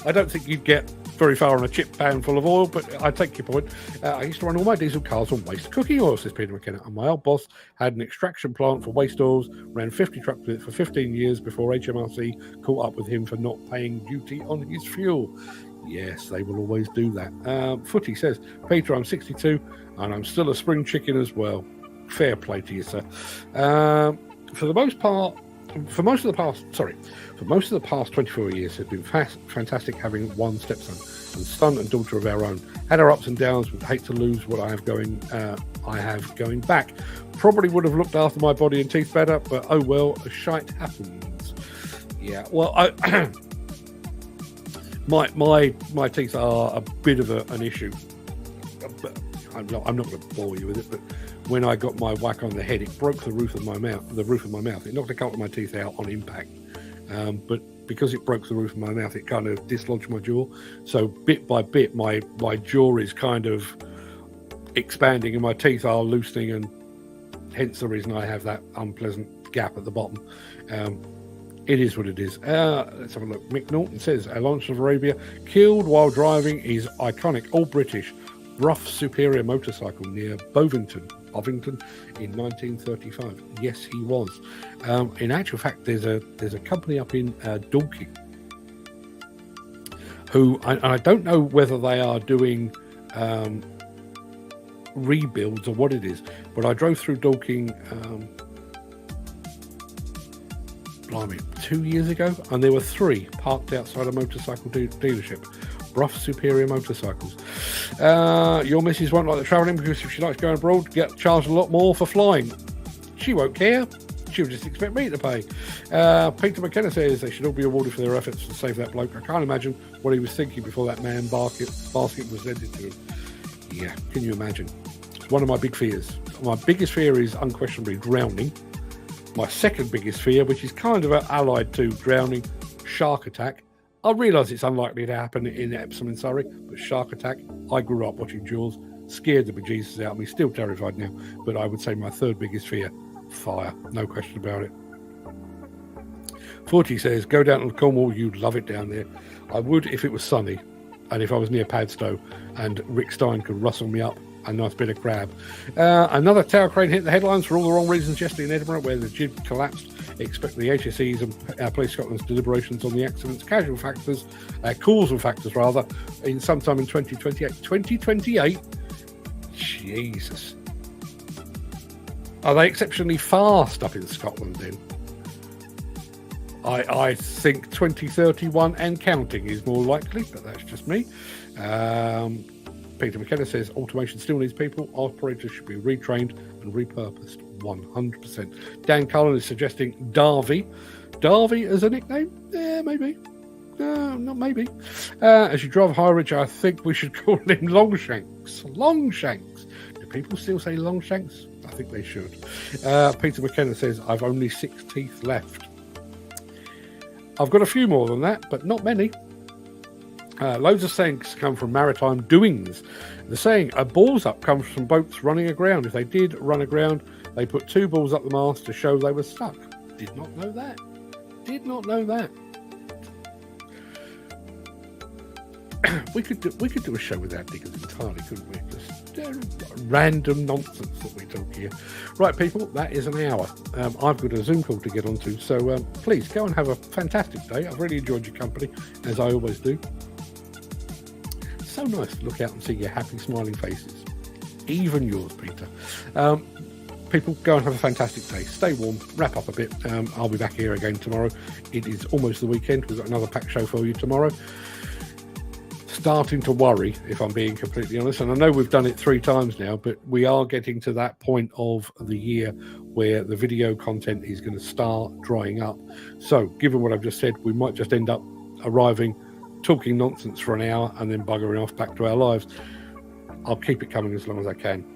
I don't think you'd get very far on a chip pan full of oil, but I take your point. I used to run all my diesel cars on waste cooking oil, says Peter McKenna, and my old boss had an extraction plant for waste oils, ran 50 trucks with it for 15 years before HMRC caught up with him for not paying duty on his fuel. Yes, they will always do that. Footy says, Peter, I'm 62 and I'm still a spring chicken as well. Fair play to you, sir. For most of the past 24 years, it's been fantastic having one stepson and son and daughter of our own. Had our ups and downs, but hate to lose what I have going back. Probably would have looked after my body and teeth better, but oh well, shite happens. Yeah, well, my teeth are a bit of an issue. I'm not going to bore you with it, but when I got my whack on the head, it broke the roof of my mouth. It knocked a couple of my teeth out on impact. But because it broke the roof of my mouth, it kind of dislodged my jaw. So bit by bit, my jaw is kind of expanding and my teeth are loosening, and hence the reason I have that unpleasant gap at the bottom. It is what it is. Let's have a look. Mick Norton says, Alonso of Arabia, killed while driving his iconic, all British, rough Superior motorcycle near Ovenden in 1935. Yes, he was. In actual fact, there's a company up in Dorking who, I don't know whether they are doing rebuilds or what it is, but I drove through Dorking 2 years ago, and there were 3 parked outside a motorcycle dealership. Rough Superior motorcycles. Your missus won't like the travelling because if she likes going abroad, get charged a lot more for flying. She won't care. She'll just expect me to pay. Peter McKenna says they should all be awarded for their efforts to save that bloke. I can't imagine what he was thinking before that man basket was handed to him. Yeah, can you imagine? It's one of my big fears. My biggest fear is unquestionably drowning. My second biggest fear, which is kind of allied to drowning, shark attack. I realise it's unlikely to happen in Epsom in Surrey, but shark attack, I grew up watching Jaws, scared the bejesus out of me, still terrified now, but I would say my third biggest fear, fire, no question about it. 40 says, go down to Cornwall, you'd love it down there. I would if it was sunny, and if I was near Padstow, and Rick Stein could rustle me up A nice bit of grab. Another tower crane hit the headlines for all the wrong reasons yesterday in Edinburgh, where the jib collapsed. Expect the HSE's and Police Scotland's deliberations on the accident's causal factors, in sometime in 2028. 2028? Jesus. Are they exceptionally fast up in Scotland then? I think 2031 and counting is more likely, but that's just me. Peter McKenna says automation still needs people. Operators should be retrained and repurposed 100%. Dan Cullen is suggesting Darby. Darby as a nickname? Yeah, maybe. No, not maybe. As you drive High Ridge, I think we should call him Longshanks. Longshanks. Do people still say Longshanks? I think they should. Peter McKenna says, I've only 6 teeth left. I've got a few more than that, but not many. Loads of sayings come from maritime doings. The saying, a balls up, comes from boats running aground. If they did run aground, they put 2 balls up the mast to show they were stuck. Did not know that. Did not know that. We could do a show without diggers entirely, couldn't we? Just random nonsense that we talk here. Right, people, that is an hour. I've got a Zoom call to get onto, so please go and have a fantastic day. I've really enjoyed your company, as I always do. So nice to look out and see your happy, smiling faces. Even yours, Peter. People, go and have a fantastic day. Stay warm, wrap up a bit. I'll be back here again tomorrow. It is almost the weekend. We've got another packed show for you tomorrow. Starting to worry, if I'm being completely honest, and I know we've done it 3 times now, but we are getting to that point of the year where the video content is going to start drying up. So given what I've just said, we might just end up arriving, talking nonsense for an hour and then buggering off back to our lives. I'll keep it coming as long as I can.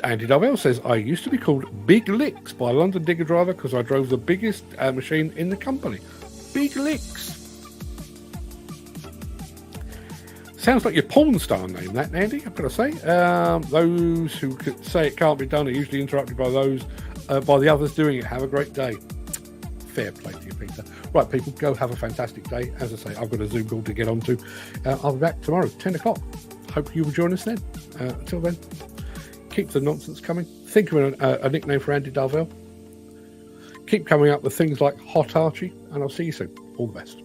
Andy Darvell says, I used to be called Big Licks by a London digger driver because I drove the biggest machine in the company. Big Licks. Sounds like your porn star name, that, Andy, I've got to say. Those who say it can't be done are usually interrupted by the others doing it. Have a great day. Fair play to you, Peter. Right, people, go have a fantastic day. As I say, I've got a Zoom call to get onto. I'll be back tomorrow, 10 o'clock. Hope you will join us then. Until then, keep the nonsense coming. Think of a nickname for Andy Darvell. Keep coming up with things like Hot Archie, and I'll see you soon. All the best.